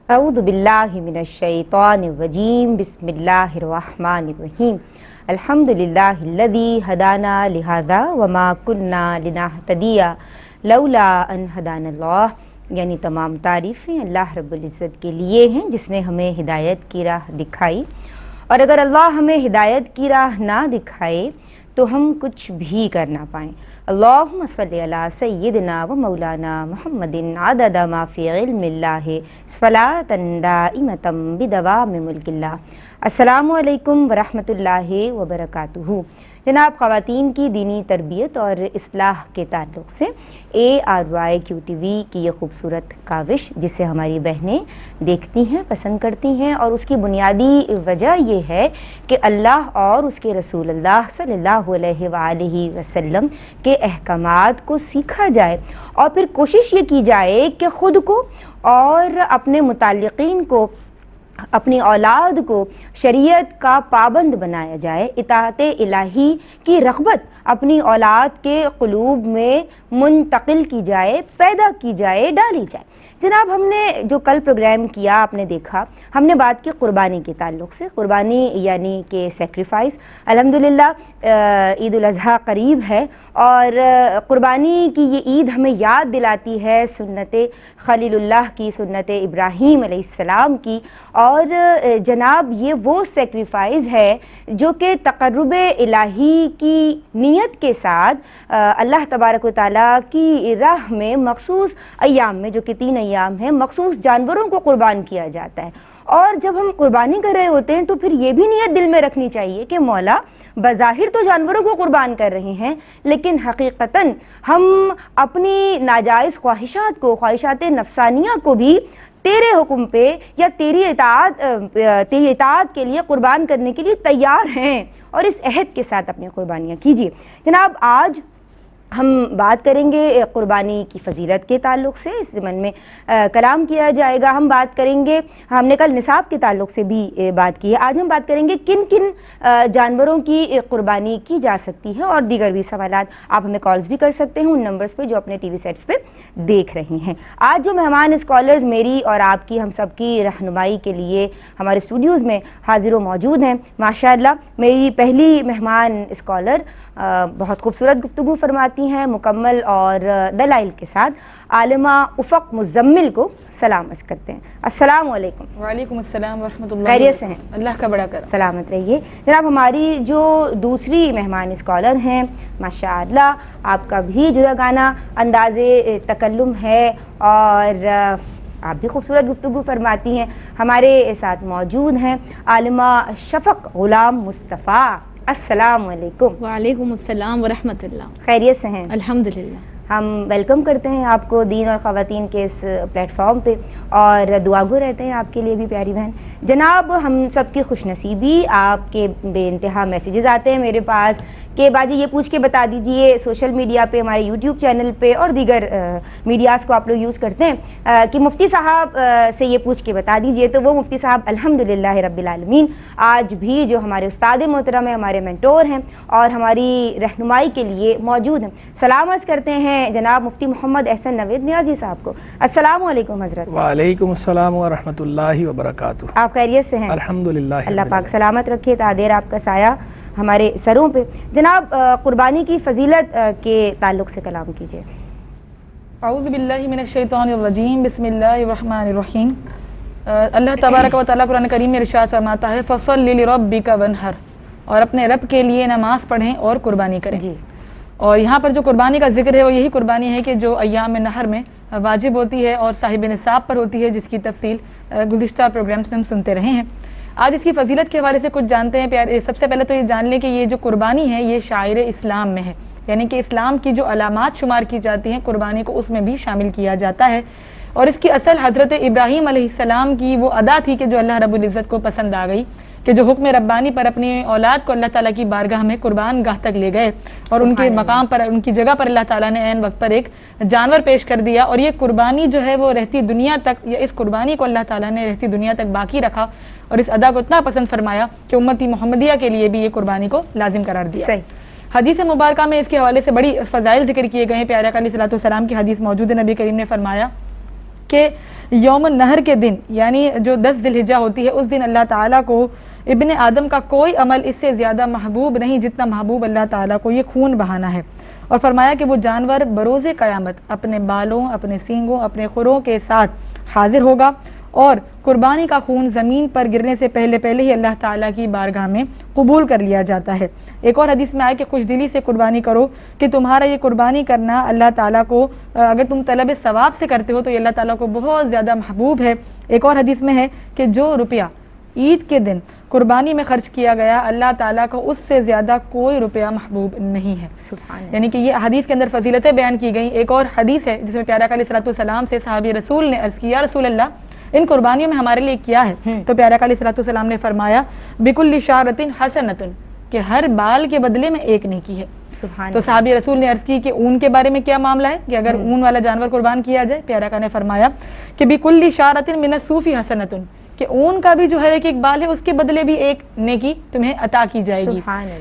اعوذ باللہ من الشیطان الرجیم بسم اللہ الرحمن الرحیم الحمدللہ الذی ہدانا لہذا وما کننا لنہتدی لولا ان ہدانا اللہ، یعنی تمام تعریفیں اللہ رب العزت کے لیے ہیں جس نے ہمیں ہدایت کی راہ دکھائی، اور اگر اللہ ہمیں ہدایت کی راہ نہ دکھائے تو ہم کچھ بھی کر نہ پائیں۔ اللہم صلی علی سیدنا و مولانا محمد عدد ما فی علم اللہ صلاۃ دائمۃ بدوام ملک اللہ۔ السلام علیکم ورحمۃ اللہ وبرکاتہ۔ جناب، خواتین کی دینی تربیت اور اصلاح کے تعلق سے ARYQTV کی یہ خوبصورت کاوش جسے ہماری بہنیں دیکھتی ہیں، پسند کرتی ہیں، اور اس کی بنیادی وجہ یہ ہے کہ اللہ اور اس کے رسول اللہ صلی اللہ علیہ وآلہ وسلم کے احکامات کو سیکھا جائے، اور پھر کوشش یہ کی جائے کہ خود کو اور اپنے متعلقین کو، اپنی اولاد کو شریعت کا پابند بنایا جائے، اطاعت الہی کی رغبت اپنی اولاد کے قلوب میں منتقل کی جائے، پیدا کی جائے، ڈالی جائے۔ جناب، ہم نے جو کل پروگرام کیا آپ نے دیکھا، ہم نے بات کی قربانی کے تعلق سے۔ قربانی یعنی کہ سیکریفائس۔ الحمدللہ عید الاضحیٰ قریب ہے، اور قربانی کی یہ عید ہمیں یاد دلاتی ہے سنت خلیل اللہ کی، سنت ابراہیم علیہ السلام کی، اور جناب یہ وہ سیکریفائس ہے جو کہ تقرب الہی کی نیت کے ساتھ اللہ تبارک و تعالیٰ کی راہ میں مخصوص ایام میں، جو کہ 3 ایام ہیں، مخصوص جانوروں کو قربان کیا جاتا ہے۔ اور جب ہم قربانی کر رہے ہوتے ہیں تو پھر یہ بھی نیت دل میں رکھنی چاہیے کہ مولا بظاہر تو جانوروں کو قربان کر رہے ہیں، لیکن حقیقتاً ہم اپنی ناجائز خواہشات کو، خواہشات نفسانیہ کو بھی تیرے حکم پہ یا تیری اطاعت کے لیے قربان کرنے کے لیے تیار ہیں، اور اس عہد کے ساتھ اپنی قربانیاں کیجیے۔ جناب، آج ہم بات کریں گے قربانی کی فضیلت کے تعلق سے، اس ضمن میں کلام کیا جائے گا۔ ہم بات کریں گے، ہم نے کل نصاب کے تعلق سے بھی بات کی ہے، آج ہم بات کریں گے کن کن جانوروں کی قربانی کی جا سکتی ہے، اور دیگر بھی سوالات آپ ہمیں کالز بھی کر سکتے ہیں ان نمبرز پہ جو اپنے ٹی وی سیٹس پہ دیکھ رہے ہیں۔ آج جو مہمان اسکالرز میری اور آپ کی، ہم سب کی رہنمائی کے لیے ہمارے اسٹوڈیوز میں حاضر و موجود ہیں، ماشاءاللہ میری پہلی مہمان اسکالر بہت خوبصورت گفتگو فرماتی ہیں، مکمل اور دلائل کے ساتھ، عالمہ افق مزمل کو سلام عرض کرتے ہیں۔ السلام علیکم۔ وعلیکم السلام ورحمۃ اللہ۔ خیریت سے ہیں؟ اللہ کا بڑا کرم، سلامت رہیے۔ جناب، ہماری جو دوسری مہمان اسکالر ہیں، ماشاءاللہ آپ کا بھی جداگانہ انداز تکلم ہے، اور آپ بھی خوبصورت گفتگو فرماتی ہیں، ہمارے ساتھ موجود ہیں عالمہ شفق غلام مصطفیٰ۔ السلام علیکم۔ وعلیکم السلام ورحمۃ اللہ۔ خیریت سے ہیں؟ الحمدللہ۔ ہم ویلکم کرتے ہیں آپ کو دین اور خواتین کے اس پلیٹ فارم پہ، اور دعا گو رہتے ہیں آپ کے لیے بھی پیاری بہن۔ جناب، ہم سب کی خوش نصیبی، آپ کے بے انتہا میسیجز آتے ہیں میرے پاس کہ باجی یہ پوچھ کے بتا دیجئے، سوشل میڈیا پہ، ہمارے یوٹیوب چینل پہ اور دیگر میڈیاز کو آپ لوگ یوز کرتے ہیں، کہ مفتی صاحب سے یہ پوچھ کے بتا دیجئے۔ تو وہ مفتی صاحب الحمدللہ رب العالمین آج بھی جو ہمارے استاد محترم ہیں، ہمارے مینٹور ہیں، اور ہماری رہنمائی کے لیے موجود ہیں۔ سلام عرض کرتے ہیں جناب مفتی محمد احسن نوید نیازی صاحب کو۔ السلام علیکم حضرت۔ وعلیکم السلام ورحمۃ اللہ وبرکاتہ۔ آپ خیریت سے ہیں؟ الحمدللہ۔ اللہ پاک سلامت رکھے، تا دیر آپ کا سایہ ہمارے سروں پہ۔ جناب، قربانی کی فضیلت کے تعلق سے کلام کیجیے۔ اعوذ باللہ من الشیطان الرجیم، بسم اللہ الرحمن الرحیم۔ اللہ تبارک و تعالیٰ قرآن کریم میں ارشاد فرماتا ہے، فَصَلِّ لِرَبِّكَ وَانْحَرْ، اور اپنے رب کے لیے نماز پڑھیں اور قربانی کریں۔ جی۔ اور یہاں پر جو قربانی کا ذکر ہے وہ یہی قربانی ہے کہ جو ایام نحر میں واجب ہوتی ہے اور صاحب نصاب پر ہوتی ہے، جس کی تفصیل گزشتہ پروگرامز میں ہم سنتے رہے ہیں۔ آج اس کی فضیلت کے حوالے سے کچھ جانتے ہیں پیارے۔ سب سے پہلے تو یہ جان لیں کہ یہ جو قربانی ہے یہ شاعر اسلام میں ہے، یعنی کہ اسلام کی جو علامات شمار کی جاتی ہیں قربانی کو اس میں بھی شامل کیا جاتا ہے، اور اس کی اصل حضرت ابراہیم علیہ السلام کی وہ ادا تھی کہ جو اللہ رب العزت کو پسند آ گئی، کہ جو حکم ربانی پر اپنی اولاد کو اللہ تعالیٰ کی بارگاہ میں قربان گاہ تک لے گئے، اور ان کے مقام پر، ان کی جگہ پر اللہ تعالیٰ نے عین وقت پر ایک جانور پیش کر دیا، اور یہ قربانی جو ہے وہ رہتی دنیا تک، یا اس قربانی کو اللہ تعالیٰ نے رہتی دنیا تک باقی رکھا، اور اس ادا کو اتنا پسند فرمایا کہ امتی محمدیہ کے لیے بھی یہ قربانی کو لازم قرار دیا۔ حدیث مبارکہ میں اس کے حوالے سے بڑی فضائل ذکر کیے گئے ہیں۔ پیارے آقا علیہ الصلوۃ والسلام کی حدیث موجود ہے، نبی کریم نے فرمایا کہ یوم النہر کے دن یعنی جو 10 ذی الحجہ ہوتی ہے اس دن اللہ تعالیٰ کو ابن آدم کا کوئی عمل اس سے زیادہ محبوب نہیں جتنا محبوب اللہ تعالیٰ کو یہ خون بہانا ہے. اور فرمایا کہ وہ جانور بروز قیامت اپنے بالوں، اپنے سینگوں، اپنے خروں کے ساتھ حاضر ہوگا اور قربانی کا خون زمین پر گرنے سے پہلے ہی اللہ تعالیٰ کی بارگاہ میں قبول کر لیا جاتا ہے. ایک اور حدیث میں آیا کہ خوش دلی سے قربانی کرو کہ تمہارا یہ قربانی کرنا اللہ تعالیٰ کو اگر تم طلب ثواب سے کرتے ہو تو یہ اللہ تعالیٰ کو بہت زیادہ محبوب ہے. ایک اور حدیث میں ہے کہ جو روپیہ عید کے دن قربانی میں خرچ کیا گیا اللہ تعالیٰ کو اس سے زیادہ کوئی روپیہ محبوب نہیں ہے. یعنی کہ یہ حدیث کے اندر فضیلتیں بیان کی گئیں. ایک اور حدیث ہے جس میں پیارا علیہ الصلوۃ والسلام سے صحابی رسول نے عرض کیا رسول اللہ ان قربانیوں میں ہمارے لیے کیا ہے؟ تو پیارا علیہ الصلوۃ والسلام نے فرمایا بکل شعرۃ حسنۃ کہ ہر بال کے بدلے میں ایک نیکی ہے. تو صحابی رسول نے عرض کی کہ اون کے بارے میں کیا معاملہ ہے کہ اگر اون والا جانور قربان کیا جائے؟ پیارا کا نے فرمایا کہ بکل شعرۃ من الصوف حسنۃ کہ اون کا بھی جو ہے ایک بال ہے اس کے بدلے بھی ایک نیکی تمہیں عطا کی جائے گی.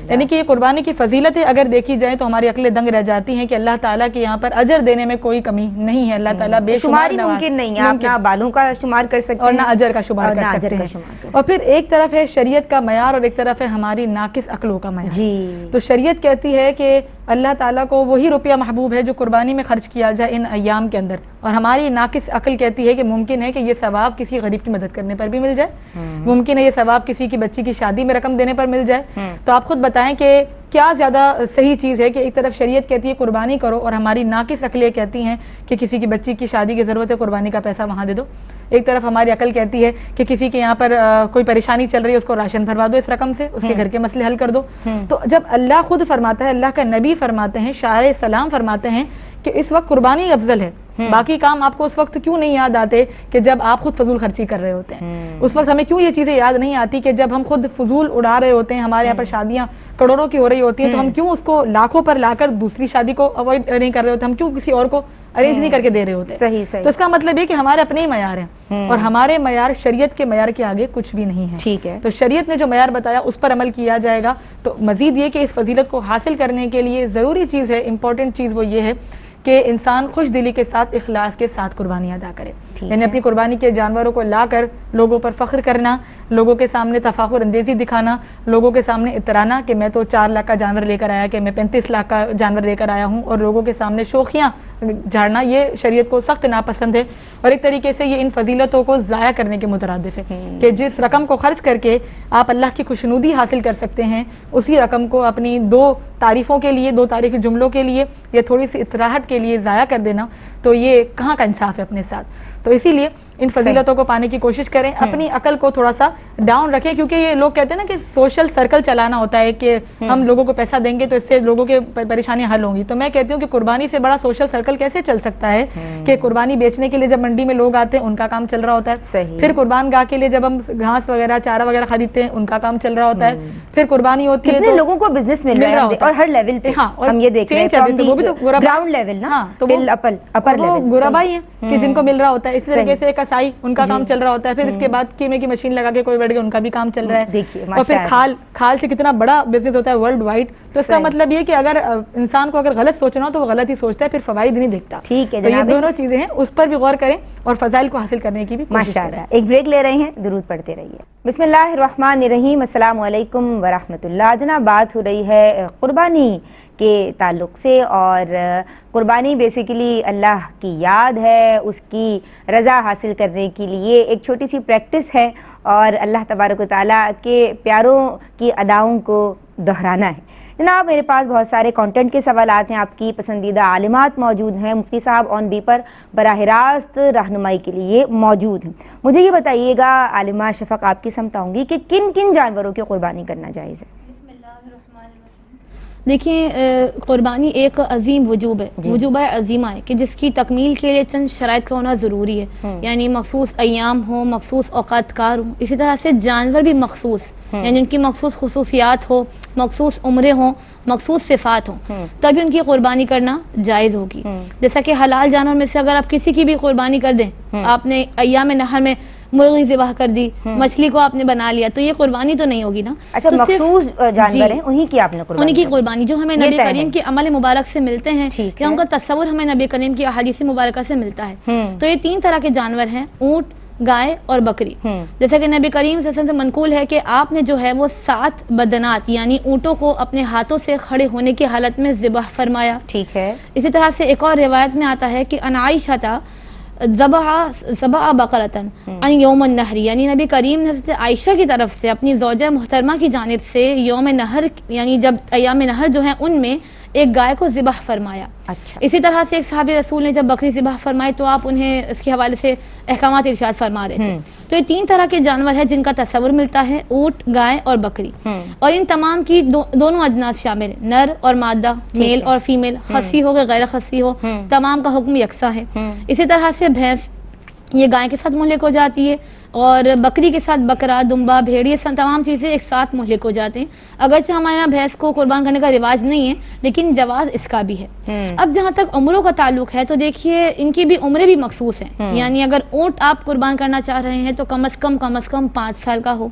یعنی کہ یہ قربانی کی فضیلتیں اگر دیکھی جائیں تو ہماری عقلیں دنگ رہ جاتی ہیں کہ اللہ تعالیٰ کے یہاں پر اجر دینے میں کوئی کمی نہیں ہے. اللہ تعالیٰ بے شمار ممکن نہیں ہے آپ نہ بالوں کا شمار کر سکتے اور نہ اجر کا شمار کر سکتے ہیں. اور پھر ایک طرف ہے شریعت کا معیار اور ایک طرف ہے ہماری ناقص عقلوں کا معیار. تو شریعت کہتی ہے کہ اللہ تعالیٰ کو وہی روپیہ محبوب ہے جو قربانی میں خرچ کیا جائے ان ایام کے اندر، اور ہماری ناقص عقل کہتی ہے کہ ممکن ہے کہ یہ ثواب کسی غریب کی مدد کرنے پر بھی مل جائے، ممکن ہے یہ ثواب کسی کی بچی کی شادی میں رقم دینے پر مل جائے. تو آپ خود بتائیں کہ کیا زیادہ صحیح چیز ہے کہ ایک طرف شریعت کہتی ہے قربانی کرو اور ہماری ناقص عقلیں کہتی ہیں کہ کسی کی بچی کی شادی کی ضرورت ہے قربانی کا پیسہ وہاں دے دو. ایک طرف ہماری عقل کہتی ہے کہ کسی کے یہاں پر کوئی پریشانی چل رہی ہے اس کو راشن بھروا دو اس رقم سے، اس کے گھر کے مسئلے حل کر دو. تو جب اللہ خود فرماتا ہے، اللہ کا نبی فرماتے ہیں، شاعر سلام فرماتے ہیں کہ اس وقت قربانی افضل ہے، باقی کام آپ کو اس وقت کیوں نہیں یاد آتے کہ جب آپ خود فضول خرچی کر رہے ہوتے ہیں؟ اس وقت ہمیں کیوں یہ چیزیں یاد نہیں آتی کہ جب ہم خود فضول اڑا رہے ہوتے ہیں، ہمارے یہاں پر شادیاں کروڑوں کی ہو رہی ہوتی ہیں تو ہم کیوں اس کو لاکھوں پر لا کر دوسری شادی کو اوائڈ نہیں کر رہے ہوتے، ہم کیوں کسی اور کو ارینج نہیں کر کے دے رہے ہوتے؟ صحیح. تو اس کا مطلب یہ کہ ہمارے اپنے ہی معیار ہیں اور ہمارے معیار شریعت کے معیار کے آگے کچھ بھی نہیں ہے. ٹھیک ہے. تو شریعت نے جو معیار بتایا اس پر عمل کیا جائے گا. تو مزید یہ کہ اس فضیلت کو حاصل کرنے کے لیے ضروری چیز ہے، امپورٹنٹ چیز وہ یہ ہے کہ انسان خوش دلی کے ساتھ اخلاص کے ساتھ قربانی ادا کرے. یعنی اپنی قربانی کے جانوروں کو لا کر لوگوں پر فخر کرنا، لوگوں کے سامنے تفاخر اندیزی دکھانا، لوگوں کے سامنے اترانا کہ میں تو 4 لاکھ کا جانور لے کر آیا، کہ میں 35 لاکھ کا جانور لے کر آیا ہوں، اور لوگوں کے سامنے شوخیاں جھاڑنا، یہ شریعت کو سخت ناپسند ہے اور ایک طریقے سے یہ ان فضیلتوں کو ضائع کرنے کے مترادف ہے کہ جس رقم کو خرچ کر کے آپ اللہ کی خوشنودی حاصل کر سکتے ہیں اسی رقم کو اپنی 2 تعریفوں کے لیے، 2 تعریفی جملوں کے لیے یا تھوڑی سی اطراحت کے لیے ضائع کر دینا، تو یہ کہاں کا انصاف ہے اپنے ساتھ. تو اسی لیے ان فضیلتوں کو پانے کی کوشش کریں، اپنی عقل کو تھوڑا سا ڈاؤن رکھیں، کیونکہ یہ لوگ کہتے ہیں نا کہ سوشل سرکل چلانا ہوتا ہے کہ ہم لوگوں کو پیسہ دیں گے تو اس سے لوگوں کے پریشانیاں حل ہوں گی. تو میں کہتی ہوں کہ قربانی سے بڑا سوشل سرکل کیسے چل سکتا ہے کہ قربانی بیچنے کے لیے جب منڈی میں لوگ آتے ہیں ان کا کام چل رہا ہوتا ہے، پھر قربان گاہ کے لیے جب ہم گھاس وغیرہ چارہ وغیرہ خریدتے ہیں ان کا کام چل رہا ہوتا ہے، پھر قربانی ہوتی ہے کتنے لوگوں کو بزنس مل رہا ہے اور ہر لیول پہ ہم یہ دیکھ رہے ہیں، وہ بھی تو گراؤنڈ لیول نا، اپر لیول غربائی ہیں کہ جن کو مل رہا ہوتا ہے. اسی طریقے سے کسائی ان کا کام چل رہا ہوتا ہے، پھر اس کے بعد قیمے کی مشین لگا کے کوئی بیٹھ گیا ان کا بھی کام چل رہا ہے. اور پھر کھال سے کتنا بڑا بزنس ہوتا ہے ورلڈ وائڈ. تو اس کا مطلب یہ کہ اگر انسان کو اگر غلط سوچنا ہو تو وہ غلط ہی سوچتا ہے، پھر فوائد نہیں دیکھتا. ٹھیک ہے، تو یہ دونوں چیزیں ہیں، اس پر بھی غور کریں اور فضائل کو حاصل کرنے کی بھی کوشش کریں. ماشاءاللہ. ایک بریک لے رہے ہیں، درود پڑھتے رہیے. بسم اللہ الرحمن الرحیم. السلام علیکم ورحمۃ اللہ. جناب بات ہو رہی ہے قربانی کے تعلق سے، اور قربانی بیسیکلی اللہ کی یاد ہے، اس کی رضا حاصل کرنے کے لیے ایک چھوٹی سی پریکٹس ہے اور اللہ تبارک و تعالیٰ کے پیاروں کی اداؤں کو دہرانا ہے. جناب میرے پاس بہت سارے کانٹینٹ کے سوالات ہیں، آپ کی پسندیدہ عالمات موجود ہیں، مفتی صاحب آن بی پر براہ راست رہنمائی کے لیے موجود ہیں. مجھے یہ بتائیے گا عالمہ شفق، آپ کی سمت آؤں گی کہ کن کن جانوروں کی قربانی کرنا جائز ہے؟ دیکھیں قربانی ایک عظیم وجوب ہے، وجوبہ عظیمہ ہے کہ جس کی تکمیل کے لیے چند شرائط کا ہونا ضروری ہے. یعنی مخصوص ایام ہوں، مخصوص اوقات کار ہوں، اسی طرح سے جانور بھی مخصوص، یعنی ان کی مخصوص خصوصیات ہو، مخصوص عمریں ہوں، مخصوص صفات ہوں، تبھی ان کی قربانی کرنا جائز ہوگی. جیسا کہ حلال جانور میں سے اگر آپ کسی کی بھی قربانی کر دیں، آپ نے ایام نحر میں مرغی ذبح کر دی, مچھلی کو آپ نے بنا لیا, تو یہ قربانی تو نہیں ہوگی نا. اچھا, تو صرف مخصوص جانور ہیں انہی کی آپ نے قربانی, انہی کی قربانی جو ہمیں نبی کریم کے عمل مبارک سے ملتے ہیں, یا ان کا تصور ہمیں نبی کریم کی احادیث مبارکہ سے ملتا ہے. تو یہ 3 طرح کے جانور ہیں, اونٹ, گائے اور بکری. جیسا کہ نبی کریم صلی اللہ علیہ وسلم سے منقول ہے کہ آپ نے جو ہے وہ 7 بدنات یعنی اونٹوں کو اپنے ہاتھوں سے کھڑے ہونے کی حالت میں ذبح فرمایا. ٹھیک ہے. اسی طرح سے ایک اور روایت میں آتا ہے کہ ان عائشہ ذبح بقرتن ان یوم النحر, یعنی نبی کریم نے حضرت عائشہ کی طرف سے اپنی زوجہ محترمہ کی جانب سے یوم نحر یعنی جب ایام نحر جو ہیں ان میں ایک گائے کو ذبح فرمایا. اچھا. اسی طرح سے ایک صحابی رسول نے جب بکری ذبح فرمائی تو آپ انہیں اس کے حوالے سے احکامات ارشاد فرما رہے تھے. تو یہ 3 طرح کے جانور ہیں جن کا تصور ملتا ہے, اونٹ, گائے اور بکری. اور ان تمام کی دونوں اجناس شامل ہیں, نر اور مادہ, میل اور فیمیل, خصی ہو کہ غیر خصی ہو, تمام کا حکم یکساں ہے. اسی طرح سے بھینس یہ گائے کے ساتھ مہلک ہو جاتی ہے, اور بکری کے ساتھ بکرا, دمبا, بھیڑ, یہ تمام چیزیں ایک ساتھ مہلک ہو جاتے ہیں. اگرچہ ہمارے یہاں بھینس کو قربان کرنے کا رواج نہیں ہے, لیکن جواز اس کا بھی ہے. اب جہاں تک عمروں کا تعلق ہے تو دیکھیے ان کی بھی عمریں بھی مخصوص ہیں. یعنی اگر اونٹ آپ قربان کرنا چاہ رہے ہیں تو کم از کم 5 سال کا ہو,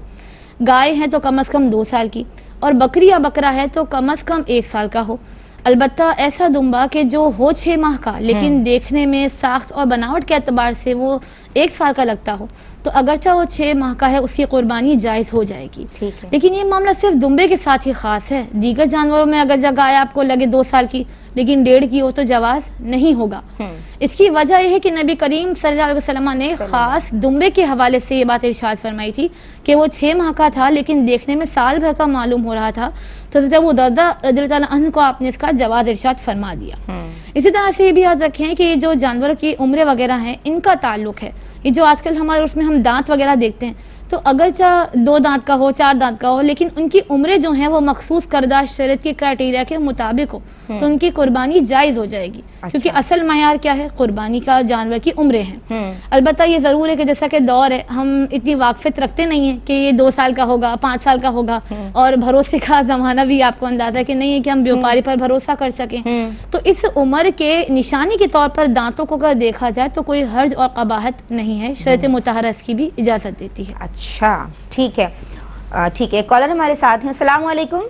گائے ہیں تو کم از کم 2 سال کی, اور بکری یا بکرا ہے تو کم از کم 1 سال کا ہو. البتہ ایسا دمبا کہ جو ہو 6 ماہ کا لیکن دیکھنے میں ساخت اور بناوٹ کے اعتبار سے وہ 1 سال کا لگتا ہو, تو اگرچہ وہ 6 ماہ کا ہے اس کی قربانی جائز ہو جائے گی. لیکن یہ معاملہ صرف دمبے کے ساتھ ہی خاص ہے. دیگر جانوروں میں اگر گائے آپ کو لگے 2 سال کی لیکن 1.5 کی ہو تو جواز نہیں ہوگا. اس کی وجہ یہ ہے کہ نبی کریم صلی اللہ علیہ وسلم نے خاص دمبے کے حوالے سے یہ بات ارشاد فرمائی تھی کہ وہ 6 ماہ کا تھا لیکن دیکھنے میں سال بھر کا معلوم ہو رہا تھا, تو حضرت ابو درداء رضی اللہ تعالیٰ عنہ کو آپ نے اس کا جواز ارشاد فرما دیا. اسی طرح سے یہ بھی یاد رکھیں کہ یہ جو جانوروں کی عمریں وغیرہ ہیں ان کا تعلق ہے, یہ جو آج کل ہمارے اس میں ہم دانت وغیرہ دیکھتے ہیں تو اگرچہ 2 دانت کا ہو 4 دانت کا ہو لیکن ان کی عمریں جو ہیں وہ مخصوص کردہ شریعت کے کرائٹیریا کے مطابق ہو تو ان کی قربانی جائز ہو جائے گی. کیونکہ اصل معیار کیا ہے, قربانی کا جانور کی عمریں ہیں. البتہ یہ ضرور ہے کہ جیسا کہ دور ہے ہم اتنی واقفیت رکھتے نہیں ہیں کہ یہ 2 سال کا ہوگا 5 سال کا ہوگا, اور بھروسے کا زمانہ بھی آپ کو اندازہ ہے کہ نہیں ہے کہ ہم بیوپاری پر بھروسہ کر سکیں. تو اس عمر کے نشانی کے طور پر دانتوں کو اگر دیکھا جائے تو کوئی حرج اور قباحت نہیں ہے, شریعت مطہرہ اس کی بھی اجازت دیتی ہے. اچھا ٹھیک ہے. ٹھیک ہے, ایک کالر ہمارے ساتھ ہیں. السلام علیکم.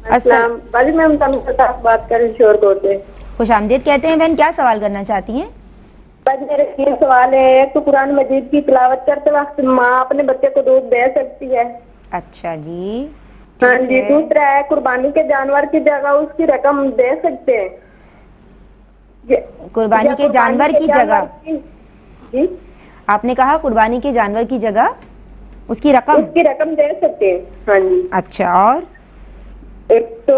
السلام باجی, میں کے ساتھ بات کر رہی ہوں شور کوٹ سے. خوش آمدید کہتے ہیں بہن, کیا سوال کرنا چاہتی ہیں؟ باجی میرے 3 سوال ہے. ایک تو قرآن مجید کی تلاوت کرتے وقت ماں اپنے بچے کو دودھ دے سکتی ہے؟ اچھا جی. ہاں جی. دوسرا ہے قربانی کے جانور کی جگہ اس کی رقم دے سکتے ہیں؟ قربانی کے جانور کی جگہ جی آپ نے کہا قربانی کے جانور کی جگہ اس کی رقم دے سکتے ہیں. ہاں جی. اچھا, اور ایک تو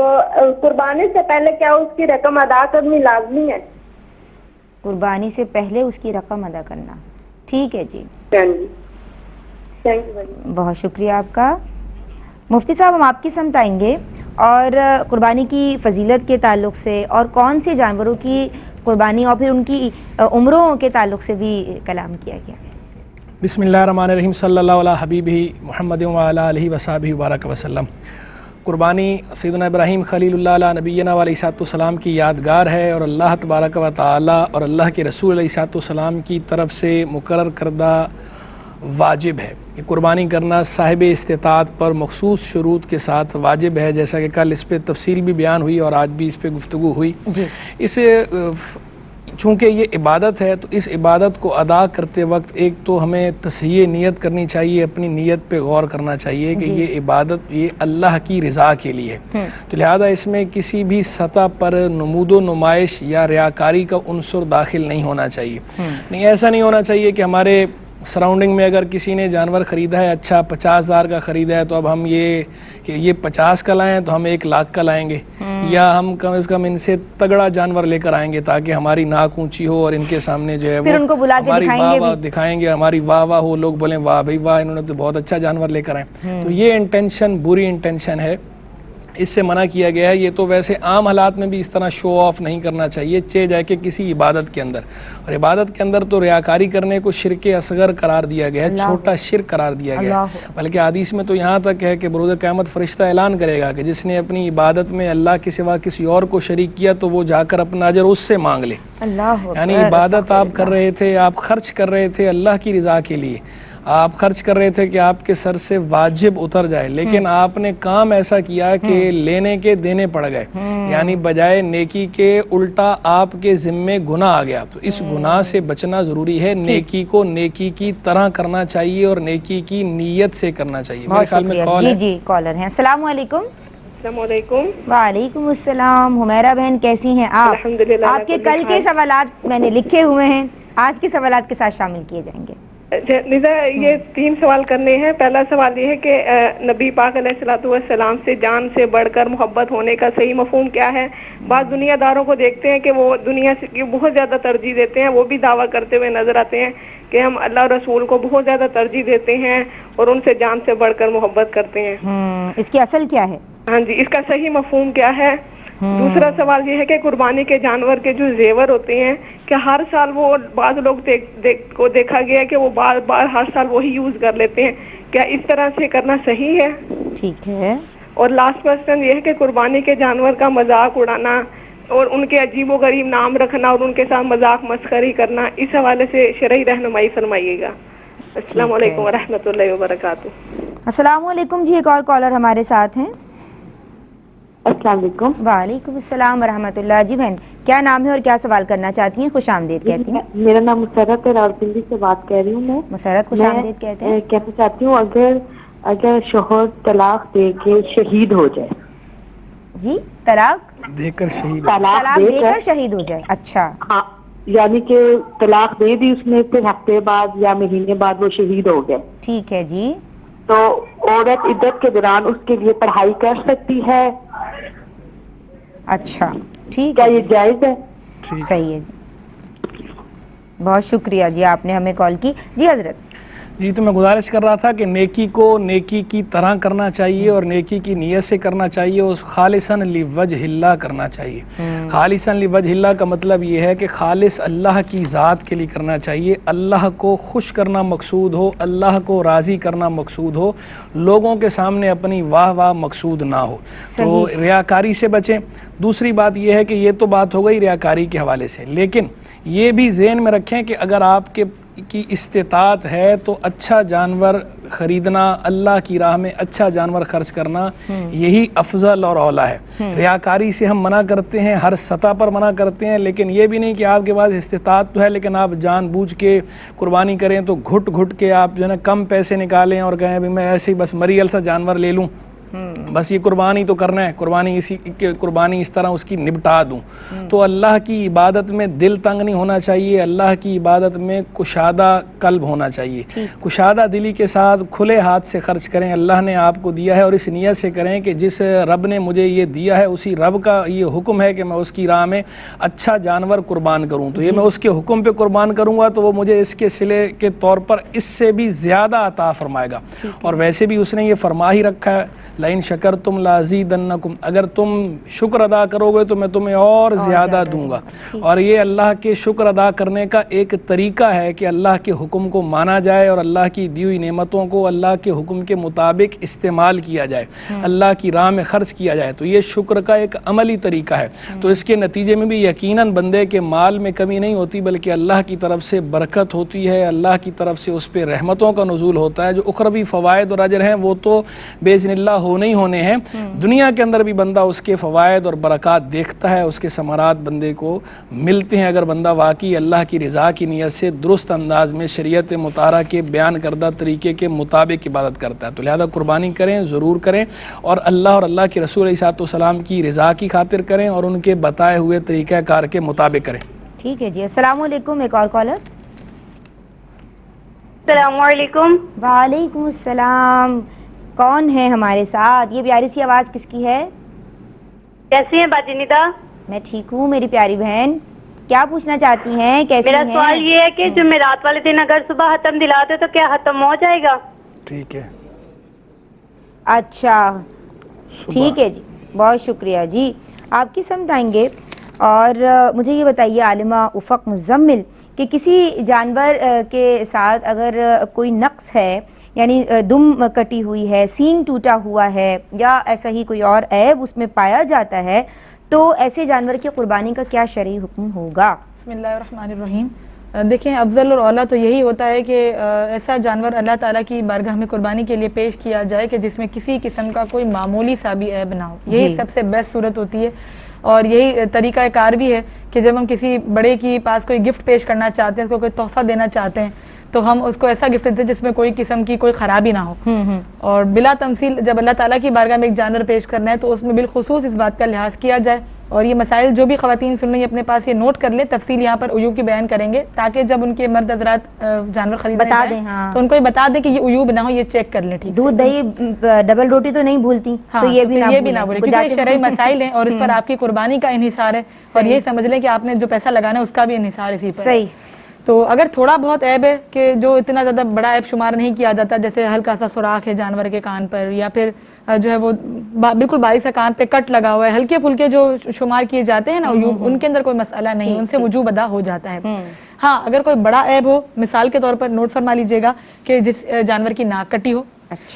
قربانی سے پہلے کیا اس کی رقم ادا کرنی لازمی ہے؟ قربانی سے پہلے اس کی رقم ادا کرنا. ٹھیک ہے جی. بہت شکریہ آپ کا. مفتی صاحب, ہم آپ کی سمت آئیں گے اور قربانی کی فضیلت کے تعلق سے اور کون سے جانوروں کی قربانی اور پھر ان کی عمروں کے تعلق سے بھی کلام کیا گیا. بسم اللہ الرحمن الرحیم. صلی اللہ علیہ حبیبہ محمد وعلی آلہ وصحبہ وبارک وسلم. قربانی سیدنا ابراہیم خلیل اللہ علیہ نبینا علیہ السلام کی یادگار ہے اور اللہ تبارک و تعالی اور اللہ کے رسول علیہ السلام کی طرف سے مقرر کردہ واجب ہے. یہ قربانی کرنا صاحب استطاعت پر مخصوص شروط کے ساتھ واجب ہے, جیسا کہ کل اس پہ تفصیل بھی بیان ہوئی اور آج بھی اس پہ گفتگو ہوئی. اسے چونکہ یہ عبادت ہے تو اس عبادت کو ادا کرتے وقت ایک تو ہمیں تصحیح نیت کرنی چاہیے, اپنی نیت پہ غور کرنا چاہیے کہ یہ عبادت یہ اللہ کی رضا کے لیے, تو لہذا اس میں کسی بھی سطح پر نمود و نمائش یا ریاکاری کا عنصر داخل نہیں ہونا چاہیے. نہیں, ایسا نہیں ہونا چاہیے کہ ہمارے سراؤنڈنگ میں اگر کسی نے جانور خریدا ہے, اچھا 50,000 کا خریدا ہے, تو اب ہم یہ 50 کا لائیں تو ہم 1,00,000 کا لائیں گے, یا ہم کم از کم ان سے تگڑا جانور لے کر آئیں گے تاکہ ہماری ناک اونچی ہو اور ان کے سامنے جو ہے وہ ہماری واہ واہ دکھائیں گے, ہماری واہ واہ ہو, لوگ بولیں واہ بھائی واہ انہوں نے تو بہت اچھا جانور لے کر آئے. تو یہ انٹینشن بری انٹینشن ہے. اس سے منع کیا گیا ہے. یہ تو ویسے عام حالات میں بھی اس طرح شو آف نہیں کرنا چاہیے چہ جائے کہ کسی عبادت کے اندر. اور عبادت کے اندر تو ریاکاری کرنے کو شرک اصغر قرار دیا گیا ہے, چھوٹا شرک قرار دیا گیا ہے. بلکہ حدیث میں تو یہاں تک ہے کہ بروز قیامت فرشتہ اعلان کرے گا کہ جس نے اپنی عبادت میں اللہ کے سوا کسی اور کو شریک کیا تو وہ جا کر اپنا اجر اس سے مانگ لے. یعنی عبادت آپ کر رہے تھے, آپ خرچ کر رہے تھے اللہ کی رضا کے لیے, آپ خرچ کر رہے تھے کہ آپ کے سر سے واجب اتر جائے, لیکن آپ نے کام ایسا کیا کہ لینے کے دینے پڑ گئے, یعنی بجائے نیکی کے الٹا آپ کے ذمے گناہ آ گیا. تو اس گناہ سے بچنا ضروری ہے. نیکی کو نیکی کی طرح کرنا چاہیے اور نیکی کی نیت سے کرنا چاہیے. میرے خیال میں کال ہے. جی کالر ہیں. السلام علیکم. السلام علیکم. وعلیکم السلام. حمیرہ بہن کیسی ہیں آپ؟ الحمدللہ. آپ کے کل کے سوالات میں نے لکھے ہوئے ہیں, آج کے سوالات کے ساتھ شامل کیے جائیں گے. ندا, یہ 3 سوال کرنے ہیں. پہلا سوال یہ ہے کہ نبی پاک علیہ الصلوۃ والسلام سے جان سے بڑھ کر محبت ہونے کا صحیح مفہوم کیا ہے؟ بعض دنیا داروں کو دیکھتے ہیں کہ وہ دنیا سے بہت زیادہ ترجیح دیتے ہیں, وہ بھی دعویٰ کرتے ہوئے نظر آتے ہیں کہ ہم اللہ اور رسول کو بہت زیادہ ترجیح دیتے ہیں اور ان سے جان سے بڑھ کر محبت کرتے ہیں. اس کی اصل کیا ہے؟ ہاں جی, اس کا صحیح مفہوم کیا ہے؟ دوسرا سوال یہ ہے کہ قربانی کے جانور کے جو زیور ہوتے ہیں, کیا ہر سال وہ بعض لوگ کو دیکھا گیا ہے کہ وہ بار بار ہر سال وہی یوز کر لیتے ہیں, کیا اس طرح سے کرنا صحیح ہے؟ ٹھیک ہے. اور لاسٹ کوسچن یہ ہے کہ قربانی کے جانور کا مذاق اڑانا اور ان کے عجیب و غریب نام رکھنا اور ان کے ساتھ مذاق مسخری کرنا, اس حوالے سے شرعی رہنمائی فرمائیے گا. السلام علیکم ورحمۃ اللہ وبرکاتہ. السلام علیکم جی. ایک اور کالر ہمارے ساتھ ہیں. السلام علیکم. وعلیکم السلام ورحمۃ اللہ. جی بہن, کیا نام ہے اور کیا سوال کرنا چاہتی ہیں؟ خوش آمدید کہتی ہیں. میرا نام مسرت ہے, راولپنڈی سے بات کر رہی ہوں میں. مسرت, خوش آمدید کہتے ہیں. کہنا چاہتی ہوں اگر شوہر طلاق دے کے شہید ہو جائے. جی, طلاق دے کر شہید طلاق دے کر شہید ہو جائے. اچھا, ہاں, یعنی کہ طلاق دے دی اس نے, پھر ہفتے بعد یا مہینے بعد وہ شہید ہو گئے. ٹھیک ہے جی. تو عورت عدت کے دوران اس کے لیے پڑھائی کر سکتی ہے؟ اچھا, ٹھیک کیا ہے. یہ جائز ہے؟ صحیح ہے جی. بہت شکریہ جی, آپ نے ہمیں کال کی. جی حضرت. جی, تو میں گزارش کر رہا تھا کہ نیکی کو نیکی کی طرح کرنا چاہیے اور نیکی کی نیت سے کرنا چاہیے, اور خالصاً لوجہ اللہ کرنا چاہیے. خالصاً لوجہ اللہ کا مطلب یہ ہے کہ خالص اللہ کی ذات کے لیے کرنا چاہیے, اللہ کو خوش کرنا مقصود ہو, اللہ کو راضی کرنا مقصود ہو, لوگوں کے سامنے اپنی واہ واہ مقصود نہ ہو. تو ریاکاری سے بچیں. دوسری بات یہ ہے کہ یہ تو بات ہو گئی ریاکاری کے حوالے سے, لیکن یہ بھی ذہن میں رکھیں کہ اگر آپ کی استطاعت ہے تو اچھا جانور خریدنا, اللہ کی راہ میں اچھا جانور خرچ کرنا, یہی افضل اور اولیٰ ہے. ریاکاری سے ہم منع کرتے ہیں, ہر سطح پر منع کرتے ہیں, لیکن یہ بھی نہیں کہ آپ کے پاس استطاعت تو ہے لیکن آپ جان بوجھ کے قربانی کریں تو گھٹ گھٹ کے آپ جو ہے نا کم پیسے نکالیں اور کہیں بھی میں ایسے ہی بس مریل سا جانور لے لوں, بس یہ قربانی تو کرنا ہے, قربانی اس طرح اس کی نپٹا دوں. تو اللہ کی عبادت میں دل تنگ نہیں ہونا چاہیے, اللہ کی عبادت میں کشادہ قلب ہونا چاہیے. کشادہ دلی کے ساتھ کھلے ہاتھ سے خرچ کریں, اللہ نے آپ کو دیا ہے, اور اس نیت سے کریں کہ جس رب نے مجھے یہ دیا ہے اسی رب کا یہ حکم ہے کہ میں اس کی راہ میں اچھا جانور قربان کروں, تو یہ میں اس کے حکم پہ قربان کروں گا تو وہ مجھے اس کے صلے کے طور پر اس سے بھی زیادہ عطا فرمائے گا. اور ویسے بھی اس نے یہ فرما ہی رکھا ہے, لئن شکرتم لازیدنکم, اگر تم شکر ادا کرو گے تو میں تمہیں اور زیادہ دوں گا. اور یہ اللہ کے شکر ادا کرنے کا ایک طریقہ ہے کہ اللہ کے حکم کو مانا جائے اور اللہ کی دی ہوئی نعمتوں کو اللہ کے حکم کے مطابق استعمال کیا جائے, اللہ کی راہ میں خرچ کیا جائے. تو یہ شکر کا ایک عملی طریقہ ہے. تو اس کے نتیجے میں بھی یقیناً بندے کے مال میں کمی نہیں ہوتی, بلکہ اللہ کی طرف سے برکت ہوتی ہے, اللہ کی طرف سے اس پہ رحمتوں کا نزول ہوتا ہے. جو اخروی فوائد اور اجر ہیں وہ تو باذن اللہ ہونے ہی ہونے ہیں, دنیا کے اندر بھی بندہ اس کے فوائد اور برکات دیکھتا ہے, اس کے ثمرات بندے کو ملتے ہیں اگر بندہ واقعی اللہ کی رضا کی نیت سے درست انداز میں شریعت مطہرہ کے بیان کردہ طریقے کے مطابق عبادت کرتا ہے. تو لہذا قربانی کریں, ضرور کریں, اور اللہ اور اللہ کے رسول علیہ السلام کی رضا کی خاطر کریں اور ان کے بتائے ہوئے طریقہ کار کے مطابق کریں. ٹھیک ہے جی. السلام علیکم. ایک اور کالر. السلام علیکم. وعلیکم السلام. کون ہے ہمارے ساتھ؟ یہ پیاری سی آواز کس کی ہے؟ کیسی ہیں باجی ندا؟ میں ٹھیک ہوں میری پیاری بہن, کیا پوچھنا چاہتی ہیں, کیسی ہیں؟ میرا سوال یہ ہے کہ جمعرات والے دن اگر صبح ختم دلاتے تو کیا ختم ہو جائے گا؟ ٹھیک ہے. اچھا ٹھیک ہے جی, بہت شکریہ جی، آپ کی سمجھ آئیں گے. اور مجھے یہ بتائیے عالمہ افق مزمل کہ کسی جانور کے ساتھ اگر کوئی نقص ہے، یعنی دم کٹی ہوئی ہے، سینگ ٹوٹا ہوا ہے، یا ایسا ہی کوئی اور عیب اس میں پایا جاتا ہے، تو ایسے جانور کی قربانی کا کیا شرعی حکم ہوگا؟ بسم اللہ الرحمن الرحیم. دیکھیں افضل اور اولیٰ تو یہی ہوتا ہے کہ ایسا جانور اللہ تعالیٰ کی بارگاہ میں قربانی کے لیے پیش کیا جائے کہ جس میں کسی قسم کا کوئی معمولی سا بھی عیب نہ ہو. یہی سب سے بیسٹ صورت ہوتی ہے، اور یہی طریقہ کار بھی ہے کہ جب ہم کسی بڑے کی پاس کوئی گفٹ پیش کرنا چاہتے ہیں، اس کو کوئی تحفہ دینا چاہتے ہیں، تو ہم اس کو ایسا گفٹ دیتے ہیں جس میں کوئی قسم کی کوئی خرابی نہ ہو. اور بلا تمثیل جب اللہ تعالیٰ کی بارگاہ میں ایک جانور پیش کرنا ہے تو اس میں بالخصوص اس بات کا لحاظ کیا جائے. اور یہ مسائل جو بھی خواتین سن رہی ہیں اپنے پاس یہ نوٹ کر لیں، تفصیل یہاں پر عیوب کی بیان کریں گے تاکہ جب ان کے مرد حضرات جانور خریدنے بتا جائیں دیں. ہاں، تو ان کو یہ بتا دیں کہ یہ عیوب نہ ہو، یہ چیک کر لیں. ٹھیک، دودھ دہی ڈبل روٹی تو نہیں بھولتی، ہاں، تو یہ بھی نہ بولے کیونکہ یہ شرعی مسائل ہیں اور اس پر آپ کی قربانی کا انحصار ہے. اور یہ سمجھ لیں کہ آپ نے جو پیسہ لگانا ہے اس کا بھی انحصار اسی پر. صحیح. تو اگر تھوڑا بہت عیب ہے کہ جو اتنا زیادہ بڑا عیب شمار نہیں کیا جاتا، جیسے ہلکا سا سوراخ ہے جانور کے کان پر، یا پھر جو ہے وہ بالکل باریک سا کان پہ کٹ لگا ہوا ہے، ہلکے پھلکے جو شمار کیے جاتے ہیں نا عیوب، ان کے اندر کوئی مسئلہ نہیں، ان سے وجوب ادا ہو جاتا ہے. ہاں، اگر کوئی بڑا عیب ہو، مثال کے طور پر نوٹ فرما لیجئے گا کہ جس جانور کی ناک کٹی ہو،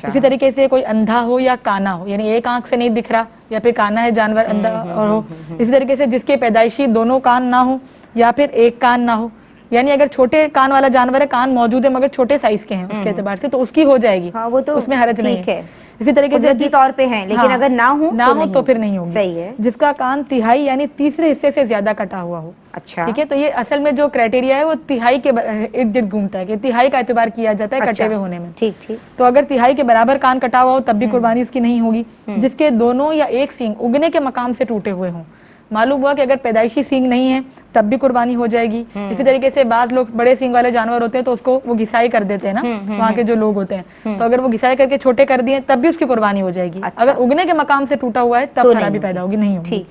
اسی طریقے سے کوئی اندھا ہو یا کانا ہو، یعنی ایک آنکھ سے نہیں دکھ رہا یا پھر کانا ہے جانور اندھا ہو، اسی طریقے سے جس کے پیدائشی دونوں کان نہ ہو یا پھر ایک کان نہ ہو، یعنی اگر چھوٹے کان والا جانور ہے، کان موجود ہے مگر چھوٹے سائز کے ہیں اس کے اعتبار سے، تو اس کی ہو جائے گی. ہاں، وہ تو اس میں حرج نہیں ہے. اسی طریقے سے قدرتی طور پہ ہیں، لیکن اگر نہ ہو تو پھر نہیں ہوگی. صحیح ہے. جس کا کان تہائی یعنی تیسرے حصے سے زیادہ کٹا ہوا ہو. اچھا، ٹھیک ہے، تو یہ اصل میں جو کرائٹیریا ہے وہ تہائی کے ارد گرد گھومتا ہے کہ تہائی کا اعتبار کیا جاتا ہے کٹے ہوئے ہونے میں. ٹھیک ٹھیک. تو اگر تہائی کے برابر کان کٹا ہوا ہو تب بھی قربانی اس کی نہیں ہوگی. جس کے دونوں یا ایک سینگ اگنے کے مقام سے ٹوٹے ہوئے ہوں. معلوم ہوا کہ اگر پیدائشی سینگ نہیں ہے تب بھی قربانی ہو جائے گی. اسی طریقے سے بعض لوگ بڑے سینگ والے جانور ہوتے ہیں تو اس کو وہ گھسائی کر دیتے ہیں نا وہاں کے جو لوگ ہوتے ہیں، تو اگر وہ گھسائی کر کے چھوٹے کر دیے تب بھی اس کی قربانی ہو جائے گی. اگر اگنے کے مقام سے ٹوٹا ہوا ہے تب خرابی پیدا ہوگی، نہیں ہوگی.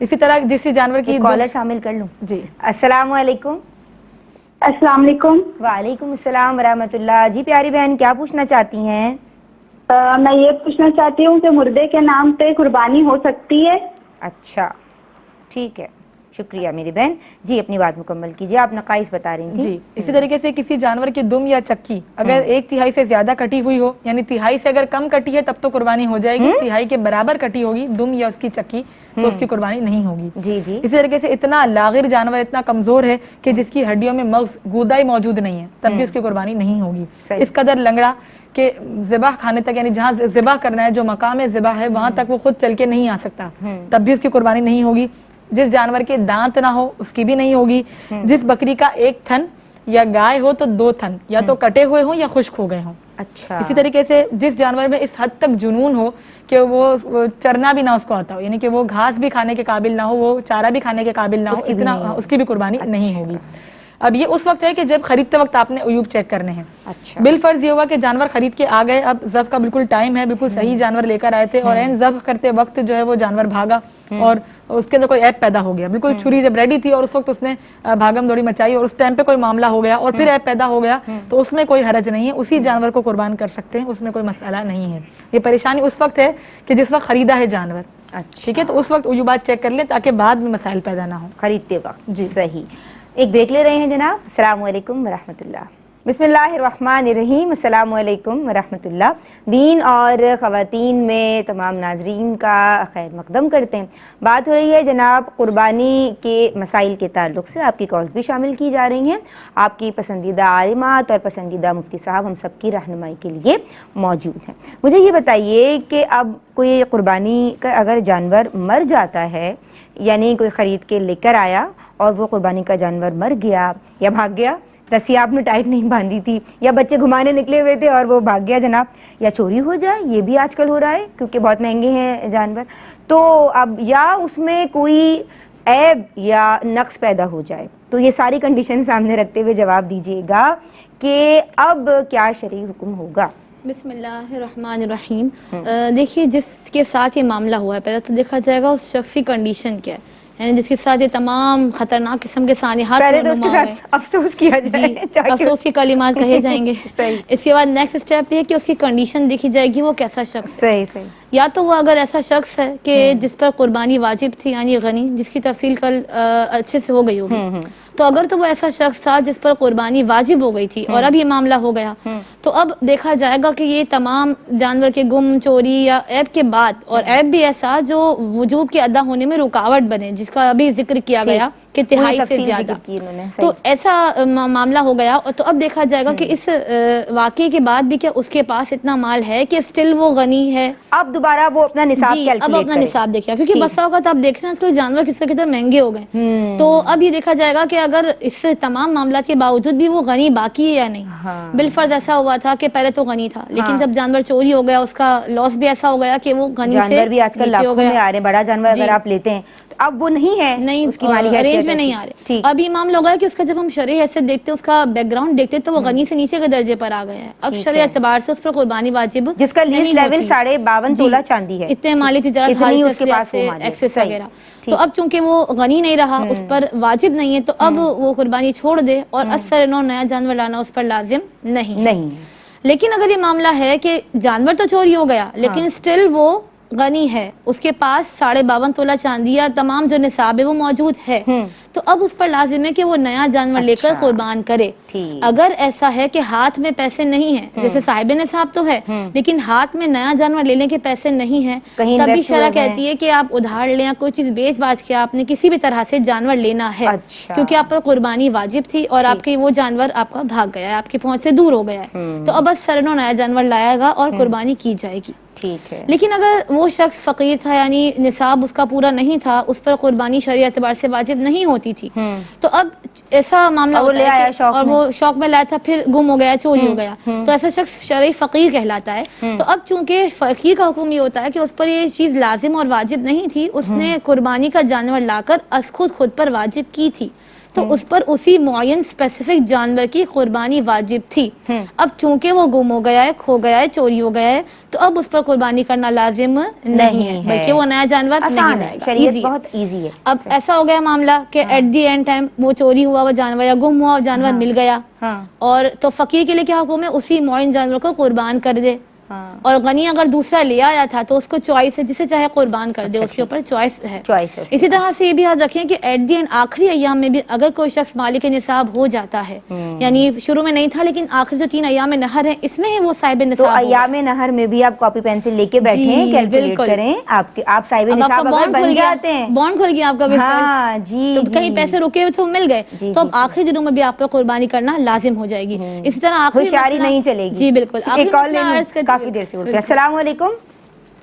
اسی طرح جس جانور کی کالر شامل کر لوں. جی، السلام علیکم. السلام علیکم. وعلیکم السلام ورحمۃ اللہ. جی پیاری بہن، کیا پوچھنا چاہتی ہیں؟ میں یہ پوچھنا چاہتی ہوں کہ مردے کے نام پہ قربانی ہو سکتی ہے؟ اچھا، ٹھیک ہے، شکریہ میری بہن. جی اپنی بات مکمل کیجیے، آپ نقائص بتا رہی تھیں. جی، اسی طریقے سے کسی جانور کی دم یا چکی اگر ایک تہائی سے زیادہ کٹی ہوئی ہو، یعنی تہائی سے اگر کم کٹی ہے تب تو قربانی ہو جائے گی. تہائی کے برابر کٹی ہوگی دم یا اس کی چکی تو اس کی قربانی نہیں ہوگی. جی جی. اسی طریقے سے اتنا لاغر جانور اتنا کمزور ہے کہ جس کی ہڈیوں میں مغز گودا ہی موجود نہیں ہے تب بھی اس کی قربانی نہیں ہوگی. اس قدر لنگڑا کہ ذبح کھانے تک، یعنی جہاں ذبح کرنا ہے جو مقام ذبح ہے وہاں تک وہ خود چل کے نہیں آ سکتا تب بھی اس کی قربانی نہیں ہوگی. جس جانور کے دانت نہ ہو اس کی بھی نہیں ہوگی. جس بکری کا ایک تھن یا گائے ہو تو دو تھن یا تو کٹے ہوئے ہوں یا خشک ہو گئے ہوں. اچھا. اسی طریقے سے جس جانور میں اس حد تک جنون ہو کہ وہ چرنا بھی نہ اس کو آتا ہو، یعنی کہ وہ گھاس بھی کھانے کے قابل نہ ہو، وہ چارہ بھی کھانے کے قابل نہ ہو، اتنا اس کی بھی قربانی نہیں ہوگی. اب یہ اس وقت ہے کہ جب خریدتے وقت آپ نے عیوب چیک کرنے ہیں. بالفرض یہ ہوا کہ جانور خرید کے آ گئے، اب ذبح کا بالکل ٹائم ہے، بالکل صحیح جانور لے کر آئے تھے اور ذبح کرتے وقت جو ہے وہ جانور بھاگا اور اس کے اندر کوئی عیب پیدا ہو گیا. بالکل چھری جب ریڈی تھی اور اس وقت اس نے بھاگم دوڑی مچائی اور اس ٹائم پہ کوئی معاملہ ہو گیا اور پھر عیب پیدا ہو گیا تو اس میں کوئی حرج نہیں ہے، اسی جانور کو قربان کر سکتے ہیں، اس میں کوئی مسئلہ نہیں ہے. یہ پریشانی اس وقت ہے کہ جس وقت خریدا ہے جانور. ٹھیک ہے، تو اس وقت عیوبات چیک کر لیں تاکہ بعد میں مسائل پیدا نہ ہوں خریدتے وقت. جی صحیح. ایک بریک لے رہے ہیں جناب. السلام علیکم ورحمۃ اللہ. بسم اللہ الرحمن الرحیم. السلام علیکم ورحمۃ اللہ. دین اور خواتین میں تمام ناظرین کا خیر مقدم کرتے ہیں. بات ہو رہی ہے جناب قربانی کے مسائل کے تعلق سے. آپ کی کالز بھی شامل کی جا رہی ہیں. آپ کی پسندیدہ عالمات اور پسندیدہ مفتی صاحب ہم سب کی رہنمائی کے لیے موجود ہیں. مجھے یہ بتائیے کہ اب کوئی قربانی کا اگر جانور مر جاتا ہے، یعنی کوئی خرید کے لے کر آیا اور وہ قربانی کا جانور مر گیا یا بھاگ گیا، رسی آپ نے ٹائٹ نہیں باندھی تھی، یا بچے گھمانے نکلے ہوئے تھے اور وہ بھاگ گیا جناب، یا چوری ہو جائے، یہ بھی آج کل ہو رہا ہے کیونکہ بہت مہنگے ہیں جانور، تو اب یا اس میں کوئی عیب یا نقص پیدا ہو جائے، تو یہ ساری کنڈیشن سامنے رکھتے ہوئے جواب دیجیے گا کہ اب کیا شرعی حکم ہوگا. بسم اللہ الرحمن الرحیم. دیکھیے جس کے ساتھ یہ معاملہ ہوا ہے پہلے تو دیکھا جائے گا اس شخص کی کنڈیشن کیا ہے. یعنی جس کے ساتھ یہ تمام خطرناک قسم کے سانحات پہلے تو اس رونما کے ہو گئے. ساتھ افسوس کیا جائے جی افسوس کے کلمات کہے جائیں گے. اس کے بعد نیکسٹ اسٹیپ یہ ہے کہ اس کی کنڈیشن دیکھی جائے گی وہ کیسا شخص ہے. صحیح یا تو وہ اگر ایسا شخص ہے کہ جس پر قربانی واجب تھی یعنی غنی، جس کی تفصیل کل اچھے سے ہو گئی ہوگی، تو اگر تو وہ ایسا شخص تھا جس پر قربانی واجب ہو گئی تھی اور اب یہ معاملہ ہو گیا، تو اب دیکھا جائے گا کہ یہ تمام جانور کے گم، چوری یا عیب کے بعد، اور عیب بھی ایسا جو وجوب کے ادا ہونے میں رکاوٹ بنے، جس کا ابھی ذکر کیا گیا کہ تہائی سے زیادہ، تو ایسا معاملہ ہو گیا. تو اب دیکھا جائے گا کہ اس واقعے کے بعد بھی کیا اس کے پاس اتنا مال ہے کہ اسٹل وہ غنی ہے. اب دوبارہ وہ اپنا نصاب جی کیلکولیٹ اب اپنا کرے. نصاب دیکھا، کیونکہ بسا اوقات آپ دیکھ رہے ہیں آج کل جانور کس طرح مہنگے ہو گئے، تو اب یہ دیکھا جائے گا کہ اگر اس تمام معاملات کے باوجود بھی وہ غنی باقی ہے یا نہیں. بالفرض ایسا ہوا تھا کہ پہلے تو غنی تھا، لیکن جب جانور چوری ہو گیا اس کا لاس بھی ایسا ہو گیا کہ وہ غنی سے جانور بھی آج کل نیچے ہو لاکھوں میں گیا. آ رہے ہیں، بڑا جانور اگر آپ لیتے ہیں تو اب وہ نہیں ہے، نہیں اس کی مالی حیثیت رینج میں نہیں آ رہے. اب یہ معاملہ ہو گیا کہ اس کا جب ہم شرعی حیثیت دیکھتے ہیں، اس کا بیک گراؤنڈ دیکھتے ہیں، تو وہ غنی سے نیچے کے درجے پر آ گیا ہے. اب شرعی اعتبار سے اس پر قربانی واجب جس کا لیسٹ لیول 52.5 تولہ چاندی ہے، اتنے مالی تجارت حال سے ایکسس وغیرہ. تو اب چونکہ وہ غنی نہیں رہا، اس پر واجب نہیں ہے، تو اب وہ قربانی چھوڑ دے، اور اثر نو نیا جانور لانا اس پر لازم نہیں. لیکن اگر یہ معاملہ ہے کہ جانور تو چوری ہو گیا لیکن اسٹل وہ غنی ہے، اس کے پاس 52.5 تولہ چاندی یا تمام جو نصاب ہے وہ موجود ہے، تو اب اس پر لازم ہے کہ وہ نیا جانور لے کر قربان کرے. اگر ایسا ہے کہ ہاتھ میں پیسے نہیں ہیں، جیسے صاحب نصاب تو ہے لیکن ہاتھ میں نیا جانور لینے کے پیسے نہیں ہیں، تب بھی شرع کہتی ہے کہ آپ ادھار لیں یا کوئی چیز بیچ باچ کے آپ نے کسی بھی طرح سے جانور لینا ہے، کیونکہ آپ پر قربانی واجب تھی اور آپ کے وہ جانور آپ کا بھاگ گیا ہے، آپ کی پہنچ سے دور ہو گیا ہے، تو اب بس سرنو نیا جانور لائے گا اور قربانی کی جائے گی. لیکن اگر وہ شخص فقیر تھا، یعنی نصاب اس کا پورا نہیں تھا، اس پر قربانی شرعی اعتبار سے واجب نہیں ہوتی تھی، تو اب ایسا معاملہ ہوتا ہے کہ اور وہ شوق میں لایا تھا، پھر گم ہو گیا، چوری ہو گیا، تو ایسا شخص شرعی فقیر کہلاتا ہے. تو اب چونکہ فقیر کا حکم یہ ہوتا ہے کہ اس پر یہ چیز لازم اور واجب نہیں تھی، اس نے قربانی کا جانور لا کر از خود پر واجب کی تھی، تو اس پر اسی معین اسپیسیفک جانور کی قربانی واجب تھی. اب چونکہ وہ گم ہو گیا ہے، کھو گیا ہے، چوری ہو گیا ہے، تو اب اس پر قربانی کرنا لازم نہیں ہے، بلکہ وہ نیا جانور نہیں لائے گا. شریعت بہت ایزی ہے. اب ایسا ہو گیا معاملہ کہ ایٹ دی اینڈ ٹائم وہ چوری ہوا وہ جانور یا گم ہوا وہ جانور مل گیا، اور تو فقیر کے لیے کیا حکم ہے؟ اسی معین جانور کو قربان کر دے. اور غنی اگر دوسرا لے آیا تھا تو اس کو چوائس ہے، جسے چاہے قربان کر دے، اس کے اوپر چوائس ہے. اسی طرح سے یہ بھی یاد رکھیں کہ ایٹ دی اینڈ آخری ایام میں بھی اگر کوئی شخص مالک نصاب ہو جاتا ہے، یعنی شروع میں نہیں تھا لیکن آخری جو 3 ایام نہر ہیں اس میں ہی وہ صاحب نصاب تو ایام نہر میں بھی آپ کاپی پینسل لے کے بیٹھیں، کیلکولیٹ کریں، آپ صاحب نصاب اگر بن جاتے ہیں، بانڈ کھل گیا آپ کا بزنس، تو کہیں پیسے رکے ہوئے تو مل گئے، تو اب آخری دنوں میں بھی آپ پر قربانی کرنا لازم ہو جائے گی. اسی طرح آخری ہوشیاری نہیں چلے گی. جی بالکل. کافی دیر سے بول رہے ہیں. السلام علیکم.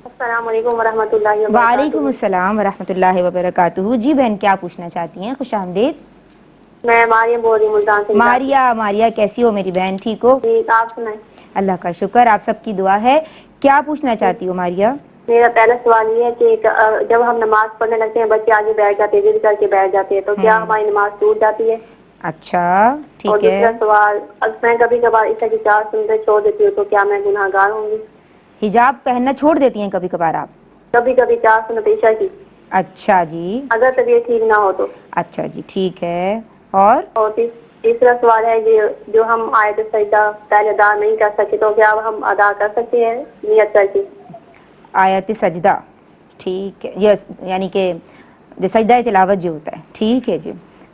السلام علیکم ورحمۃ اللہ وبرکاتہ. وعلیکم السلام ورحمۃ اللہ وبرکاتہ. جی بہن کیا پوچھنا چاہتی ہیں؟ خوش آمدید. میں ماریا بول رہی ہوں ملتان سے. ماریا کیسی ہو میری بہن؟ ٹھیک ہو؟ ٹھیک. آپ سنائیں؟ اللہ کا شکر، آپ سب کی دعا ہے. کیا پوچھنا چاہتی ہو ماریا؟ میرا پہلا سوال یہ ہے کہ جب ہم نماز پڑھنے لگتے ہیں بچے آگے بیٹھ جاتے ہیں، ضد کر کے بیٹھ جاتے ہیں، تو کیا ہماری نماز ٹوٹ جاتی ہے؟ اچھا ٹھیک ہے. اور دوسرا سوال، میں کبھی کبھار اس طرح کی 4 سنتیں چھوڑ دیتی ہوں تو کیا میں گناہ گار ہوں گی؟ حجاب پہننا چھوڑ دیتی ہیں کبھی کبھار آپ؟ کبھی 4 سنت عشاء کی. اچھا جی. اگر طبیعت ٹھیک نہ ہو تو. اچھا جی ٹھیک ہے. اور تیسرا سوال ہے کہ جو ہم آیت سجدہ پہلے ادا نہیں کر سکے تو کیا ہم ادا کر سکتے ہیں نیت کر کے؟ آیت سجدہ ٹھیک ہے، یس، یعنی کہ جو سجدہ تلاوت جو ہوتا ہے. ٹھیک ہے جی،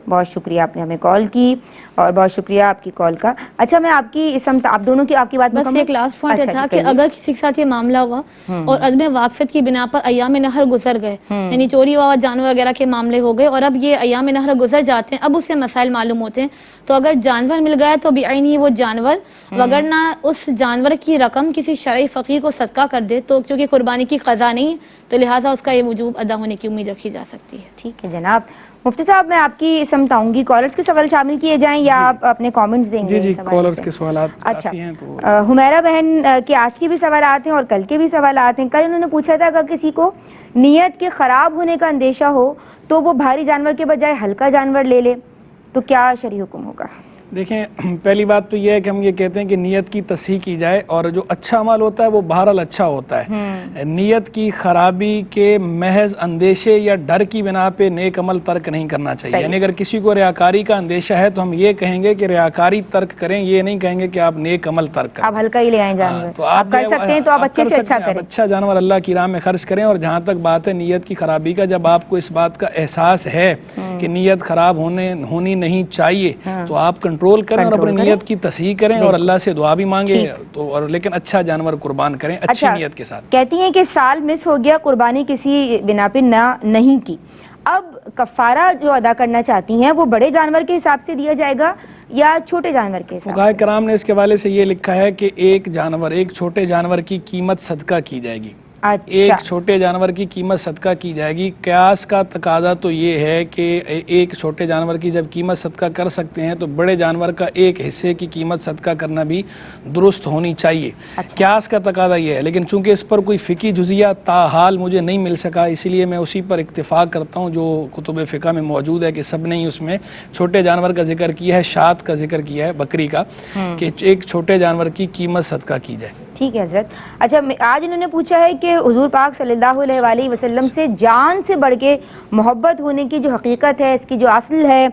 بہت شکریہ آپ نے ہمیں کال کی، اور بہت شکریہ آپ کی کال کا. اچھا میں آپ کی سمت آپ دونوں کی آپ کی بات بس ایک لاسٹ پوائنٹ تھا کہ اگر کسی کے ساتھ یہ معاملہ ہوا اور عدم واقفیت کی بنا پر ایام نہر گزر گئے، یعنی چوری ہوا جانور وغیرہ کے معاملے ہو گئے، اور اب یہ ایام نہر گزر جاتے ہیں، اب اسے مسائل معلوم ہوتے ہیں، تو اگر جانور مل گیا تو بعین ہی وہ جانور، وگرنہ اس جانور کی رقم کسی شرعی فقیر کو صدقہ کر دے، تو کیونکہ قربانی کی قضا نہیں تو لہٰذا اس کا یہ وجوب ادا ہونے کی امید رکھی جا سکتی ہے. ٹھیک ہے جناب. مفتی صاحب میں آپ کی سمت آؤں گی، کالرز کے سوال شامل کیے جائیں یا آپ اپنے کامنٹس دیں گے؟ جی کالرز کے سوالات کافی ہیں. اچھا حمیرہ بہن کے آج کے بھی سوالات ہیں اور کل کے بھی سوالات ہیں. کل انہوں نے پوچھا تھا اگر کسی کو نیت کے خراب ہونے کا اندیشہ ہو تو وہ بھاری جانور کے بجائے ہلکا جانور لے لے تو کیا شرعی حکم ہوگا؟ دیکھیں پہلی بات تو یہ ہے کہ ہم یہ کہتے ہیں کہ نیت کی تصحیح کی جائے، اور جو اچھا عمل ہوتا ہے وہ بہرحال اچھا ہوتا ہے۔ نیت کی خرابی کے محض اندیشے یا ڈر کی بنا پہ نیک عمل ترک نہیں کرنا چاہیے۔ یعنی اگر کسی کو ریاکاری کا اندیشہ ہے تو ہم یہ کہیں گے کہ ریاکاری ترک کریں، یہ نہیں کہیں گے کہ آپ نیک عمل ترک کریں۔ آپ ہلکا ہی لے آئیں جانور، تو آپ کر سکتے ہیں تو آپ اچھے سے اچھا کریں، اچھا جانور اللہ کی راہ میں خرچ کریں۔ اور جہاں تک بات ہے نیت کی خرابی کا، جب آپ کو اس بات کا احساس ہے کہ نیت خراب ہونی نہیں چاہیے تو آپ کنٹرول کریں اور اپنی نیت کی تصحیح کریں اور اللہ سے دعا بھی مانگیں، اور لیکن اچھا جانور قربان کریں اچھی نیت کے ساتھ۔ کہتی ہیں کہ سال مس ہو گیا، قربانی کسی بنا پہ نہیں کی، اب کفارہ جو ادا کرنا چاہتی ہیں وہ بڑے جانور کے حساب سے دیا جائے گا یا چھوٹے جانور کے حساب سے؟ فقہائے کرام نے اس کے حوالے سے یہ لکھا ہے کہ ایک چھوٹے جانور کی قیمت صدقہ کی جائے گی۔ ایک چھوٹے جانور کی قیمت صدقہ کی جائے گی۔ قیاس کا تقاضا تو یہ ہے کہ ایک چھوٹے جانور کی جب قیمت صدقہ کر سکتے ہیں تو بڑے جانور کا ایک حصے کی قیمت صدقہ کرنا بھی درست ہونی چاہیے۔ قیاس کا تقاضا یہ ہے، لیکن چونکہ اس پر کوئی فقہی جزیہ تاحال مجھے نہیں مل سکا، اسی لیے میں اسی پر اکتفا کرتا ہوں جو کتب فقہ میں موجود ہے کہ سب نے ہی اس میں چھوٹے جانور کا ذکر کیا ہے، شاۃ کا ذکر کیا ہے، بکری کا، کہ ایک چھوٹے جانور کی قیمت صدقہ کی جائے۔ ٹھیک ہے حضرت۔ اچھا آج انہوں نے پوچھا ہے کہ حضور پاک صلی اللہ علیہ وآلہ وسلم سے جان سے بڑھ کے محبت ہونے کی جو حقیقت ہے، اس کی جو اصل ہے،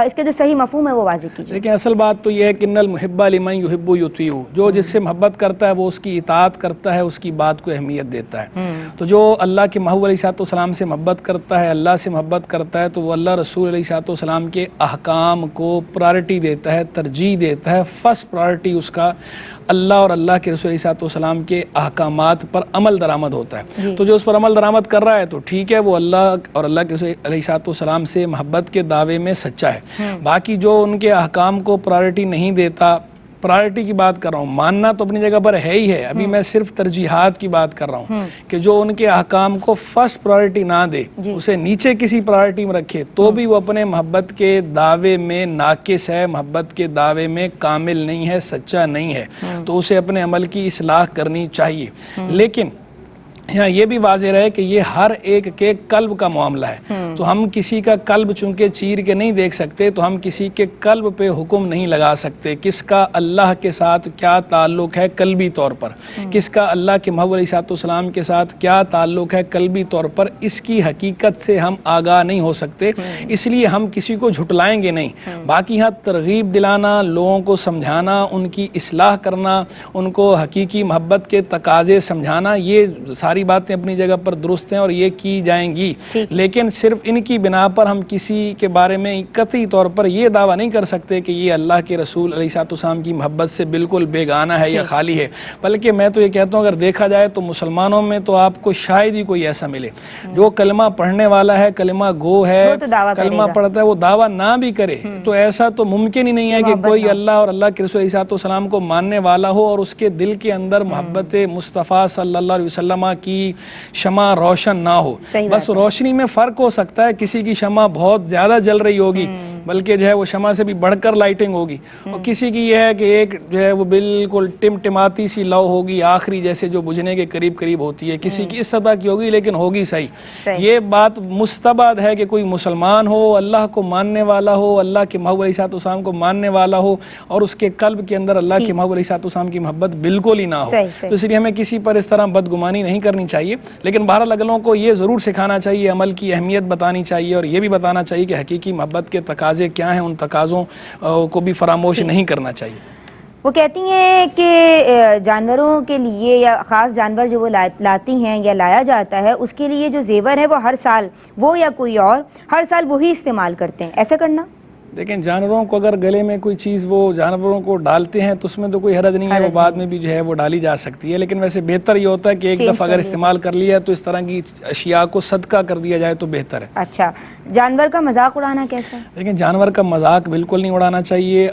اس کے جو صحیح مفہوم ہے وہ واضح کیجیے۔ لیکن اصل بات تو یہ ہے کہ ان المحب لمن یحب یطیع، جو جس سے محبت کرتا ہے وہ اس کی اطاعت کرتا ہے، اس کی بات کو اہمیت دیتا ہے۔ تو جو اللہ کے محبوب علیہ الصلوۃ والسلام سے محبت کرتا ہے، اللہ سے محبت کرتا ہے، تو وہ اللہ رسول علیہ الصلوۃ والسلام کے احکام کو پرائرٹی دیتا ہے، ترجیح دیتا ہے۔ فرسٹ پرائرٹی اس کا اللہ اور اللہ کے رسول علیہ الصلوۃ والسلام کے احکامات پر عمل درآمد ہوتا ہے۔ تو جو اس پر عمل درآمد کر رہا ہے تو ٹھیک ہے، وہ اللہ اور اللہ کے رسول علیہ الصلوۃ والسلام سے محبت کے دعوے میں سچا ہے۔ باقی جو ان کے احکام کو پرائرٹی نہیں دیتا، پرائرٹی کی بات کر رہا ہوں، ماننا تو اپنی جگہ پر ہے ہی ہے، ابھی میں صرف ترجیحات کی بات کر رہا ہوں کہ جو ان کے احکام کو فرسٹ پرائرٹی نہ دے، اسے نیچے کسی پرائرٹی میں رکھے، تو بھی وہ اپنے محبت کے دعوے میں ناقص ہے، محبت کے دعوے میں کامل نہیں ہے، سچا نہیں ہے، تو اسے اپنے عمل کی اصلاح کرنی چاہیے۔ لیکن یہاں یہ بھی واضح رہے کہ یہ ہر ایک کے قلب کا معاملہ ہے، تو ہم کسی کا قلب چونکہ چیر کے نہیں دیکھ سکتے، تو ہم کسی کے قلب پہ حکم نہیں لگا سکتے کس کا اللہ کے ساتھ کیا تعلق ہے قلبی طور پر، کس کا اللہ کے محبوب علیہ الصلوۃ والسلام کے ساتھ کیا تعلق ہے قلبی طور پر، اس کی حقیقت سے ہم آگاہ نہیں ہو سکتے، اس لیے ہم کسی کو جھٹلائیں گے نہیں۔ باقی یہاں ترغیب دلانا، لوگوں کو سمجھانا، ان کی اصلاح کرنا، ان کو حقیقی محبت کے تقاضے سمجھانا، یہ ساری باتیں اپنی جگہ پر درست ہیں اور یہ کی جائیں گی، لیکن صرف ان کی بنا پر ہم کسی کے بارے میں قطعی طور پر یہ دعویٰ نہیں کر سکتے کہ یہ اللہ کے رسول علیہ الصلوۃ والسلام کی محبت سے بالکل بیگانہ ہے یا خالی ہے۔ بلکہ میں تو یہ کہتا ہوں اگر دیکھا جائے تو مسلمانوں میں تو آپ کو شاید ہی کوئی ایسا ملے جو کلمہ پڑھنے والا ہے، کلمہ گو ہے، کلمہ پڑھتا ہے، وہ دعویٰ نہ بھی کرے، تو ایسا تو ممکن ہی نہیں ہے کہ کوئی اللہ اور اللہ کے رسول علیہ الصلوۃ والسلام کو ماننے والا ہو اور اس کے دل کے اندر محبت مصطفیٰ صلی اللہ علیہ وسلم کی شمع روشن نہ ہو۔ بس روشنی میں فرق ہو سکتا ہے، کسی کی شمع بہت زیادہ جل رہی ہوگی، بلکہ جو ہے وہ شمع سے بھی بڑھ کر لائٹنگ ہوگی، اور کسی کی یہ ہے کہ ایک جو ہے وہ بالکل ٹمٹماتی سی لو ہوگی، آخری جیسے جو بجھنے کے قریب قریب ہوتی ہے، کسی کی اس سطح کی ہوگی لیکن ہوگی صحیح۔ یہ بات مستبعد ہے کہ کوئی مسلمان ہو، اللہ کو ماننے والا ہو، اللہ کے محبوب علیہ الصلوۃ والسلام کو ماننے والا ہو، اور اس کے قلب کے اندر اللہ کے محبوب علیہ الصلوۃ والسلام کی محبت بالکل ہی نہ ہو، تو اس لیے ہمیں کسی پر اس طرح بدگمانی نہیں کرنی چاہیے۔ لیکن بہرحال اگلوں کو یہ ضرور سکھانا چاہیے، عمل کی اہمیت بتانی چاہیے، اور یہ بھی بتانا چاہیے کہ حقیقی محبت کے تقاضے کیا ہیں، ان تقاضوں کو بھی فراموش نہیں کرنا چاہیے۔ وہ کہتی ہیں کہ جانوروں کے لیے یا خاص جانور جو وہ لاتی ہیں یا لایا جاتا ہے، اس کے لیے جو زیور ہے وہ ہر سال وہ یا کوئی اور ہر سال وہی استعمال کرتے ہیں، ایسا کرنا؟ لیکن جانوروں کو اگر گلے میں کوئی چیز وہ جانوروں کو ڈالتے ہیں تو اس میں تو کوئی حرج نہیں ہے، وہ بعد میں بھی جو ہے وہ ڈالی جا سکتی ہے، لیکن ویسے بہتر یہ ہوتا ہے کہ ایک دفعہ اگر استعمال کر لیا تو اس طرح کی اشیاء کو صدقہ کر دیا جائے تو بہتر ہے۔ اچھا، جانور کا مذاق اڑانا کیسا ہے؟ لیکن جانور کا مذاق بالکل نہیں اڑانا چاہیے،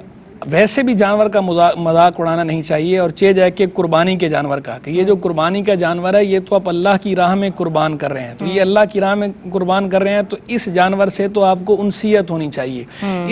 ویسے بھی جانور کا مذاق اڑانا نہیں چاہیے، اور چہ جائے کہ قربانی کے جانور کا، کہ یہ جو قربانی کا جانور ہے یہ تو آپ اللہ کی راہ میں قربان کر رہے ہیں، تو یہ اللہ کی راہ میں قربان کر رہے ہیں، تو اس جانور سے تو آپ کو انسیت ہونی چاہیے،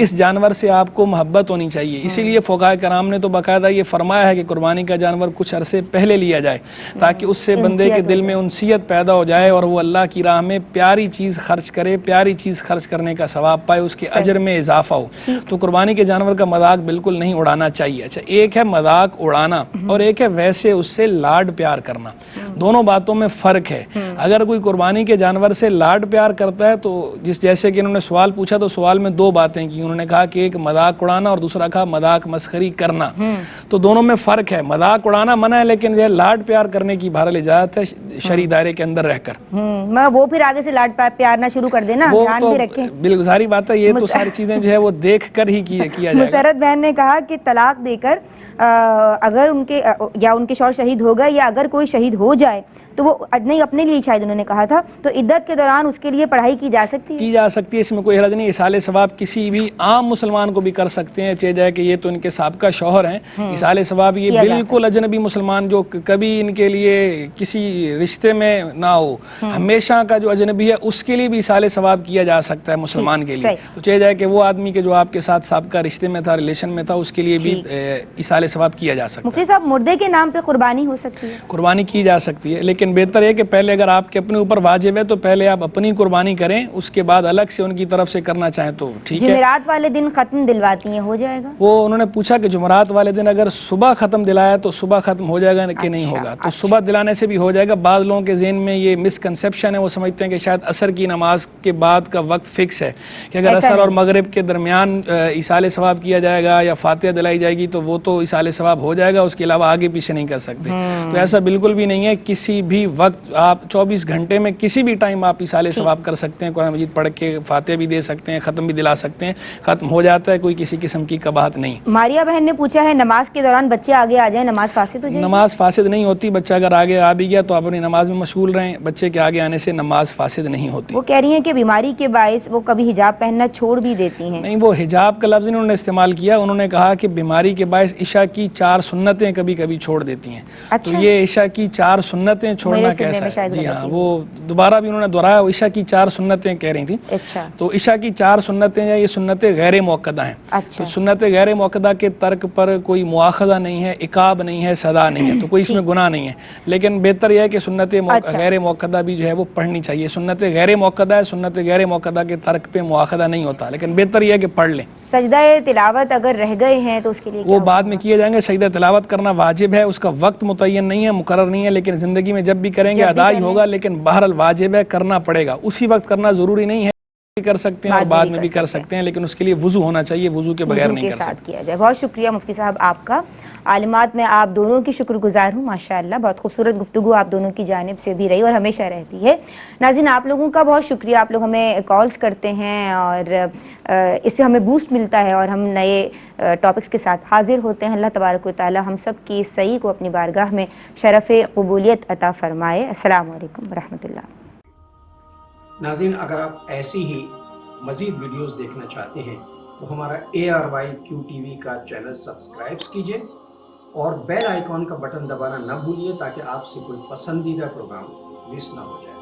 اس جانور سے آپ کو محبت ہونی چاہیے۔ اسی لیے فقہائے کرام نے تو باقاعدہ یہ فرمایا ہے کہ قربانی کا جانور کچھ عرصے پہلے لیا جائے تاکہ اس سے بندے کے دل میں انسیت پیدا ہو جائے اور وہ اللہ کی راہ میں پیاری چیز خرچ کرے، پیاری چیز خرچ کرنے کا ثواب پائے، اس کے اجر میں اضافہ ہو۔ تو قربانی کے جانور کا مذاق بالکل نہیں اڑانا چاہیے. اچھا ایک ہے مذاق اڑانا اور ایک ہے ویسے اس سے لاڈ پیار کرنا, دونوں باتوں میں فرق ہے. اگر کوئی قربانی کے جانور سے لاڈ پیار کرتا ہے تو جیسے کہ انہوں نے سوال پوچھا تو سوال میں دو باتیں کی, انہوں نے کہا کہ ایک مذاق اڑانا اور دوسرا کہا مذاق مسخری کرنا, تو دونوں میں فرق ہے. مذاق اڑانا منع ہے لیکن یہ لاڈ پیار کرنے کی بہرحال اجازت ہے شرعی دائرے کے اندر رہ کر. وہ پھر آگے سے لاڈ پیار نہ شروع کر دینا, وہ دھیان تو بھی رکھیں. بالگزاری بات ہے, یہ تو ساری چیزیں جو ہے وہ دیکھ کر ہی کیا جائے گا. مسرت بہن نے کہا کہ طلاق دے کر اگر ان کے یا ان کے شوہر شہید ہو گئے یا اگر کوئی شہید ہو جائے تو وہ نہیں اپنے لیے شاید انہوں نے کہا تھا, تو عدت کے دوران اس کے لیے پڑھائی کی جا سکتی ہے. کی جا سکتی ہے, اس میں کوئی حرج نہیں. اصال ثواب کسی بھی عام مسلمان کو بھی کر سکتے ہیں, چاہے جائے کہ یہ تو ان کے سابقہ شوہر ہیں. اصال ثواب یہ بالکل اجنبی مسلمان جو کبھی ان کے لیے کسی رشتے میں نہ ہو, ہمیشہ کا جو اجنبی ہے اس کے لیے بھی اصال ثواب کیا جا سکتا ہے مسلمان کے لیے. تو چاہے جائے کہ وہ آدمی کے جو آپ کے ساتھ سابقہ رشتے میں تھا, ریلیشن میں تھا, اس کے لیے بھی اصال ثواب کیا جا سکتا ہے. مفتی صاحب مردے کے نام پہ قربانی ہو سکتی ہے؟ قربانی کی جا سکتی ہے, لیکن بہتر ہے کہ پہلے اگر آپ کے اپنے اوپر واجب ہے تو پہلے آپ اپنی قربانی کریں, اس کے بعد الگ سے ان کی طرف سے کرنا چاہیں تو ٹھیک ہے. جمعرات والے دن ختم دلواتی ہیں, ہو جائے گا؟ وہ انہوں نے پوچھا کہ جمعرات والے دن اگر صبح ختم دلایا تو صبح ختم ہو جائے گا کہ نہیں ہوگا, تو صبح دلانے سے بھی ہو جائے گا. بعض لوگوں کے ذہن میں یہ مسکنسیپشن ہے, وہ سمجھتے ہیں کہ شاید عصر کی نماز کے بعد کا وقت فکس ہے کہ اگر عصر اور مغرب کے درمیان ایصال ثواب کیا جائے گا یا فاتحہ دلائی جائے گی تو وہ تو ایصال ثواب ہو جائے گا, اس کے علاوہ آگے پیچھے نہیں کر سکتے. تو ایسا بالکل بھی نہیں ہے, کسی بھی وقت آپ 24 گھنٹے میں کسی بھی ٹائم آپ ایصال ثواب کر سکتے ہیں, قرآن مجید پڑھ کے فاتحہ بھی دے سکتے ہیں, ختم بھی دلا سکتے ہیں, ختم ہو جاتا ہے, کوئی کسی قسم کی قباحت نہیں. ماریا بہن نے پوچھا ہے نماز کے دوران بچے آگے آ جائیں نماز فاسد ہو جائے؟ نماز فاسد نہیں ہوتی, بچہ اگر آگے آ بھی گیا تو آپ اپنی نماز میں مشغول رہیں, بچے کے آگے آنے سے نماز فاسد نہیں ہوتی. وہ کہہ رہی ہیں کہ بیماری کے باعث وہ کبھی حجاب پہننا چھوڑ بھی دیتی ہیں. نہیں, وہ حجاب کا لفظ انہوں نے استعمال کیا, انہوں نے کہا کہ بیماری کے باعث عشاء کی 4 سنتیں کبھی کبھی چھوڑ دیتی ہیں. تو یہ عشاء کی 4 سنتیں چھوڑنا کیسا ہے؟ جی ہاں, وہ دوبارہ بھی انہوں نے دہرایا, عشاء کی 4 سنتیں کہہ رہی تھیں. تو عشاء کی 4 سنتیں یہ سنتیں غیر موقدہ ہیں. تو سنت غیر موقدہ کے ترک پر کوئی مواخذہ نہیں ہے, عقاب نہیں ہے, سزا نہیں ہے, تو کوئی اس میں گناہ نہیں ہے. لیکن بہتر یہ ہے کہ سنت غیر موقدہ بھی جو ہے وہ پڑھنی چاہیے. سنت غیر موقدہ ہے, سنت غیر موقدہ کے ترک پہ مواخذہ نہیں ہوتا, لیکن بہتر یہ ہے کہ پڑھ لیں. سجدہ تلاوت اگر رہ گئے ہیں تو اس کے لیے وہ بعد میں کیے جائیں گے. سجدہ تلاوت کرنا واجب ہے, اس کا وقت متعین نہیں ہے, مقرر نہیں ہے, لیکن زندگی میں جب بھی کریں گے ادا ہی ہوگا, لیکن بہرحال واجب ہے, کرنا پڑے گا. اسی وقت کرنا ضروری نہیں ہے, کر سکتے ہیں اور بعد میں بھی کر سکتے ہیں, لیکن اس کے لیے وضو ہونا چاہیے, وضو کے بغیر نہیں کر سکتے. کیا جائے. بہت شکریہ مفتی صاحب آپ کا. عالمات میں آپ دونوں کی شکر گزار ہوں, ماشاءاللہ بہت خوبصورت گفتگو آپ دونوں کی جانب سے بھی رہی اور ہمیشہ رہتی ہے. ناظرین آپ لوگوں کا بہت شکریہ, آپ لوگ ہمیں کالز کرتے ہیں اور اس سے ہمیں بوسٹ ملتا ہے اور ہم نئے ٹاپکس کے ساتھ حاضر ہوتے ہیں. اللہ تبارک و تعالی ہم سب کی صحیح کو اپنی بارگاہ میں شرف قبولیت عطا فرمائے. السلام علیکم ورحمۃ اللہ. ناظرین اگر آپ ایسی ہی مزید ویڈیوز دیکھنا چاہتے ہیں تو ہمارا ARYQ-TV کا چینل سبسکرائب کیجئے اور بیل آئیکن کا بٹن دبانا نہ بھولیے تاکہ آپ سے کوئی پسندیدہ پروگرام مس نہ ہو جائے.